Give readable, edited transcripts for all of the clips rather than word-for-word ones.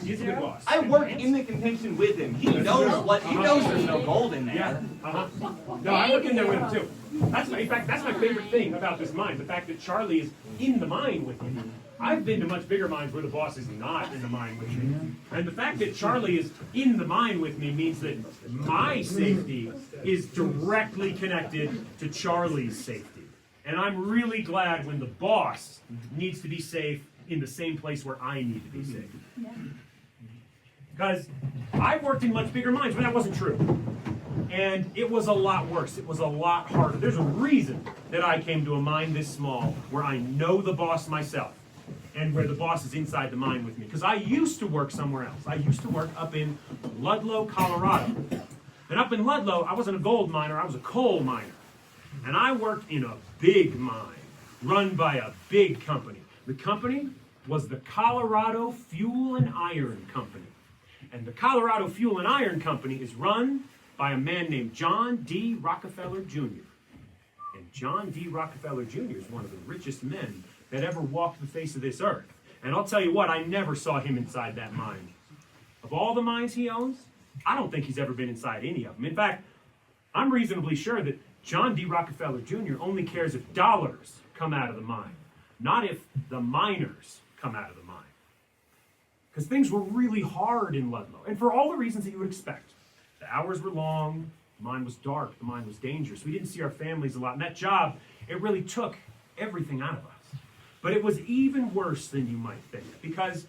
He's a good boss. I work in the contention with him. He knows there's no gold in there. Yeah. No, I work in there with him too. In fact, that's my favorite thing about this mine. The fact that Charlie is in the mine with me. I've been to much bigger mines where the boss is not in the mine with me. And the fact that Charlie is in the mine with me means that my safety is directly connected to Charlie's safety. And I'm really glad when the boss needs to be safe in the same place where I need to be safe. Because I worked in much bigger mines, but that wasn't true. And it was a lot worse. It was a lot harder. There's a reason that I came to a mine this small where I know the boss myself and where the boss is inside the mine with me. Because I used to work somewhere else. I used to work up in Ludlow, Colorado. And up in Ludlow, I wasn't a gold miner, I was a coal miner. And I worked in a big mine run by a big company. The company was the Colorado Fuel and Iron Company. And the Colorado Fuel and Iron Company is run by a man named John D. Rockefeller Jr. And John D. Rockefeller Jr. is one of the richest men that ever walked the face of this earth. And I'll tell you what, I never saw him inside that mine. Of all the mines he owns, I don't think he's ever been inside any of them. In fact, I'm reasonably sure that John D. Rockefeller Jr. only cares if dollars come out of the mine, not if the miners come out of the mine. Because things were really hard in Ludlow, and for all the reasons that you would expect. The hours were long, the mine was dark, the mine was dangerous. We didn't see our families a lot, and that job, it really took everything out of us. But it was even worse than you might think, because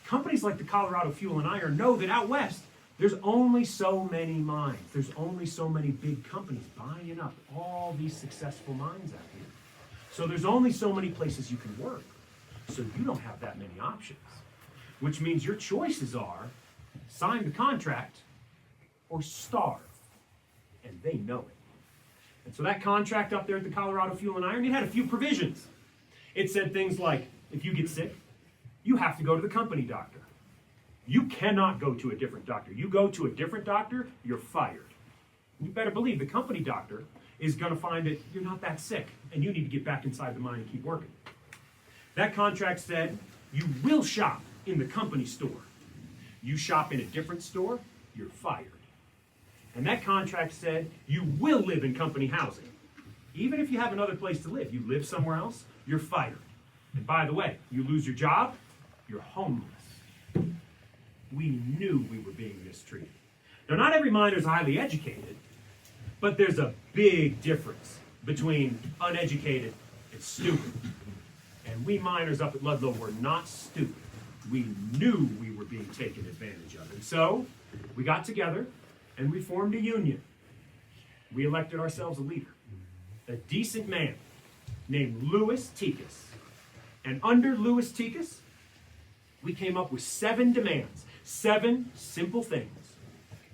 companies like the Colorado Fuel and Iron know that out west, there's only so many mines. There's only so many big companies buying up all these successful mines out here. So there's only so many places you can work. So you don't have that many options, which means your choices are sign the contract or starve. And they know it. And so that contract up there at the Colorado Fuel and Iron, it had a few provisions. It said things like, if you get sick, you have to go to the company doctor. You cannot go to a different doctor. You go to a different doctor, you're fired. You better believe the company doctor is going to find that you're not that sick and you need to get back inside the mine and keep working. That contract said you will shop in the company store. You shop in a different store, you're fired. And that contract said you will live in company housing. Even if you have another place to live, you live somewhere else, you're fired. And by the way, you lose your job, you're homeless. We knew we were being mistreated. Now, not every miner is highly educated, but there's a big difference between uneducated and stupid. And we miners up at Ludlow were not stupid. We knew we were being taken advantage of. And so, we got together and we formed a union. We elected ourselves a leader, a decent man named Louis Tikas. And under Louis Tikas, we came up with 7 demands, 7 simple things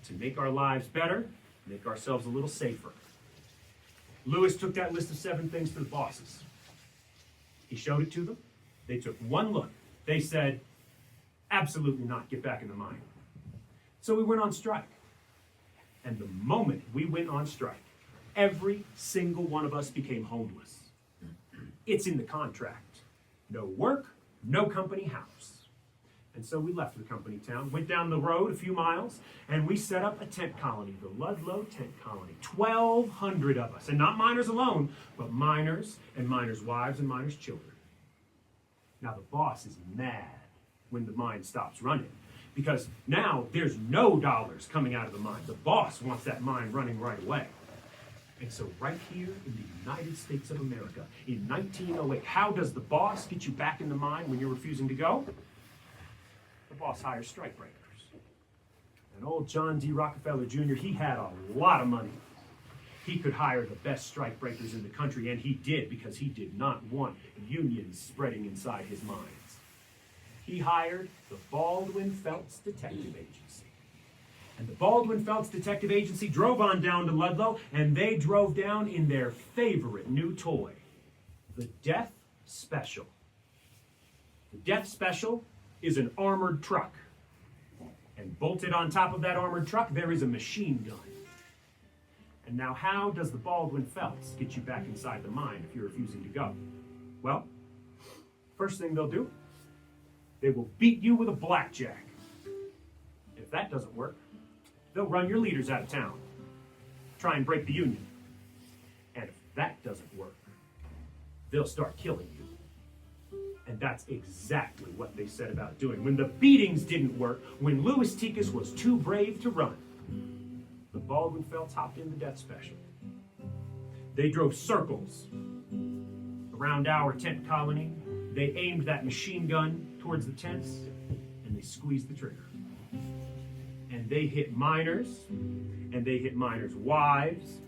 to make our lives better, make ourselves a little safer. Louis took that list of 7 things to the bosses. He showed it to them. They took one look. They said, absolutely not, get back in the mine. So we went on strike. And the moment we went on strike, every single one of us became homeless. It's in the contract. No work, no company house. And so we left the company town, went down the road a few miles, and we set up a tent colony, the Ludlow Tent Colony. 1,200 of us, and not miners alone, but miners and miners' wives and miners' children. Now the boss is mad when the mine stops running, because now there's no dollars coming out of the mine. The boss wants that mine running right away. And so right here in the United States of America, in 1908, how does the boss get you back in the mine when you're refusing to go? The boss hires strikebreakers. And old John D. Rockefeller Jr., he had a lot of money. He could hire the best strikebreakers in the country, and he did, because he did not want unions spreading inside his mines. He hired the Baldwin Felts Detective Agency. And the Baldwin Felts Detective Agency drove on down to Ludlow, and they drove down in their favorite new toy, the Death Special. The Death Special is an armored truck. And bolted on top of that armored truck, there is a machine gun. And now how does the Baldwin Felts get you back inside the mine if you're refusing to go? Well, first thing they'll do, they will beat you with a blackjack. if that doesn't work, they'll run your leaders out of town, try and break the Union. And if that doesn't work, they'll start killing you. And that's exactly what they set about doing. When the beatings didn't work, when Louis Tikas was too brave to run, the Baldwin Felts hopped in the death special. They drove circles around our tent colony. They aimed that machine gun towards the tents, and they squeezed the trigger. And they hit miners, and they hit miners' wives,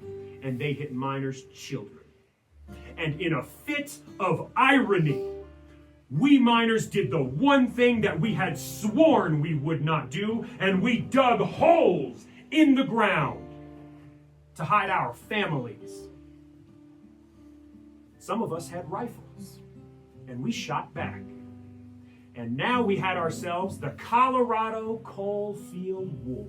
and they hit miners' children. And in a fit of irony, we miners did the one thing that we had sworn we would not do, and we dug holes in the ground to hide our families. Some of us had rifles, and we shot back. And now we had ourselves the Colorado Coal Field War.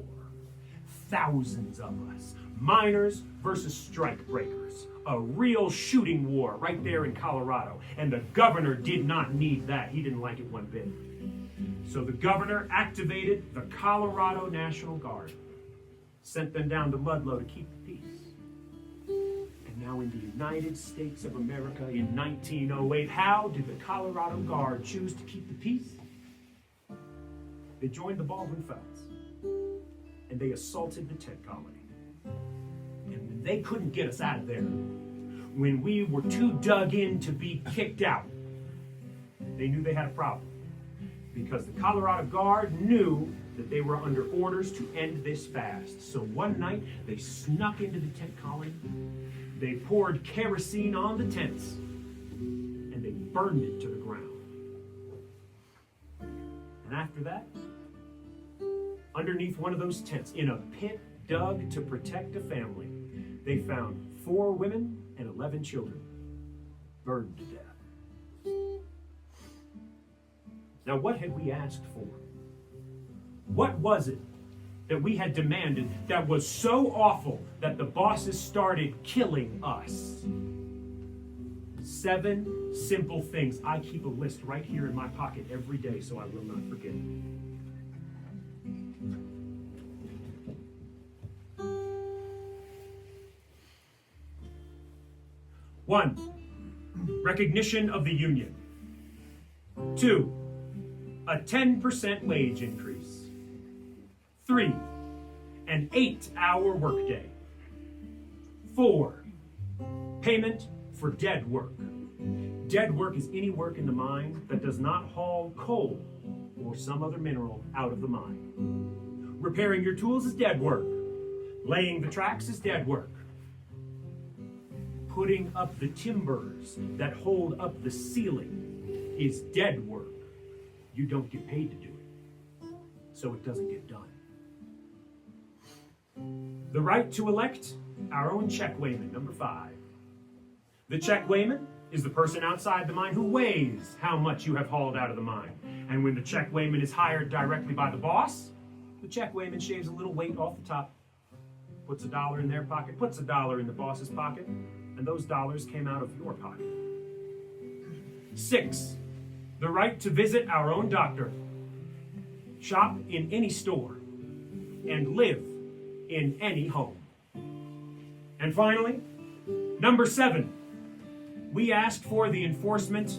Thousands of us, miners versus strikebreakers. A real shooting war right there in Colorado. And the governor did not need that. He didn't like it one bit. So the governor activated the Colorado National Guard, sent them down to Ludlow to keep the peace. And now in the United States of America in 1908, how did the Colorado Guard choose to keep the peace? They joined the Baldwin Felts, and they assaulted the tent colony. And when they couldn't get us out of there, when we were too dug in to be kicked out, they knew they had a problem. Because the Colorado Guard knew that they were under orders to end this fast. So one night, they snuck into the tent colony, they poured kerosene on the tents, and they burned it to the ground. And after that, underneath one of those tents, in a pit dug to protect a family, they found 4 women and 11 children burned to death. Now, what had we asked for? What was it that we had demanded that was so awful that the bosses started killing us? 7 simple things. I keep a list right here in my pocket every day so I will not forget. One, recognition of the union. 2, a 10% wage increase. 3, an 8-hour workday. 4, payment for dead work. Dead work is any work in the mine that does not haul coal or some other mineral out of the mine. Repairing your tools is dead work. Laying the tracks is dead work. Putting up the timbers that hold up the ceiling is dead work. You don't get paid to do it, so it doesn't get done. The right to elect our own check weighman, number 5. The check weighman is the person outside the mine who weighs how much you have hauled out of the mine. And when the check weighman is hired directly by the boss, the check weighman shaves a little weight off the top, puts $1 in their pocket, puts $1 in the boss's pocket, and those dollars came out of your pocket. 6, the right to visit our own doctor, shop in any store, and live in any home. And finally, number 7, we asked for the enforcement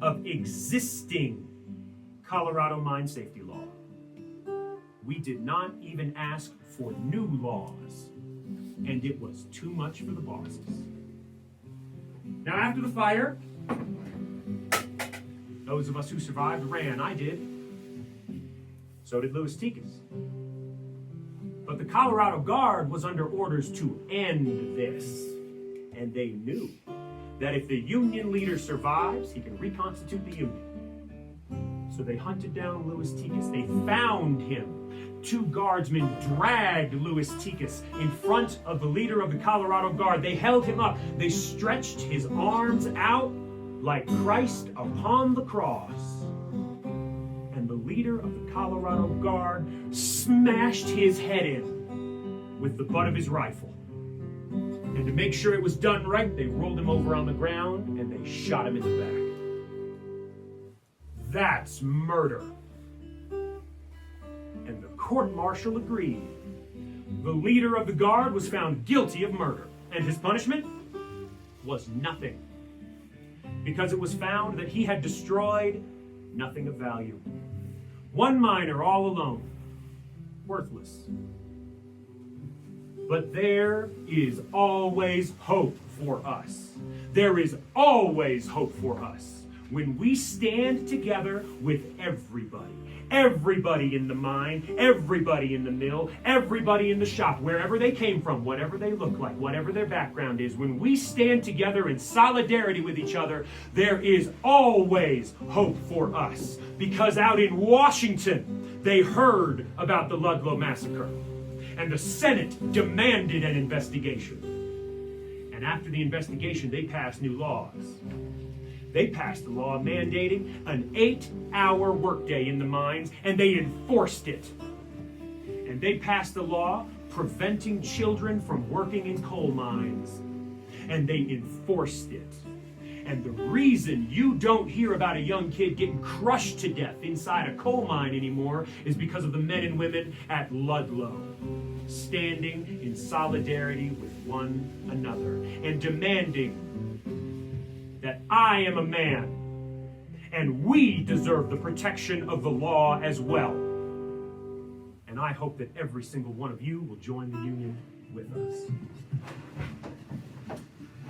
of existing Colorado mine safety law. We did not even ask for new laws, and it was too much for the bosses. Now, after the fire, those of us who survived ran. I did. So did Louis Tikas. But the Colorado Guard was under orders to end this. And they knew that if the Union leader survives, he can reconstitute the Union. So they hunted down Louis Tikas. They found him. 2 guardsmen dragged Louis Tikas in front of the leader of the Colorado Guard. They held him up. They stretched his arms out like Christ upon the cross. And the leader of the Colorado Guard smashed his head in with the butt of his rifle. And to make sure it was done right, they rolled him over on the ground and they shot him in the back. That's murder. And the court-martial agreed. The leader of the guard was found guilty of murder, and his punishment was nothing, because it was found that he had destroyed nothing of value. One miner all alone, worthless. But there is always hope for us. There is always hope for us when we stand together with everybody. Everybody in the mine, everybody in the mill, everybody in the shop, wherever they came from, whatever they look like, whatever their background is, when we stand together in solidarity with each other, there is always hope for us. Because out in Washington, they heard about the Ludlow Massacre, and the Senate demanded an investigation. And after the investigation, they passed new laws. They passed a law mandating an 8-hour workday in the mines, and they enforced it. And they passed a law preventing children from working in coal mines, and they enforced it. And the reason you don't hear about a young kid getting crushed to death inside a coal mine anymore is because of the men and women at Ludlow, standing in solidarity with one another and demanding that I am a man, and we deserve the protection of the law as well. And I hope that every single one of you will join the union with us.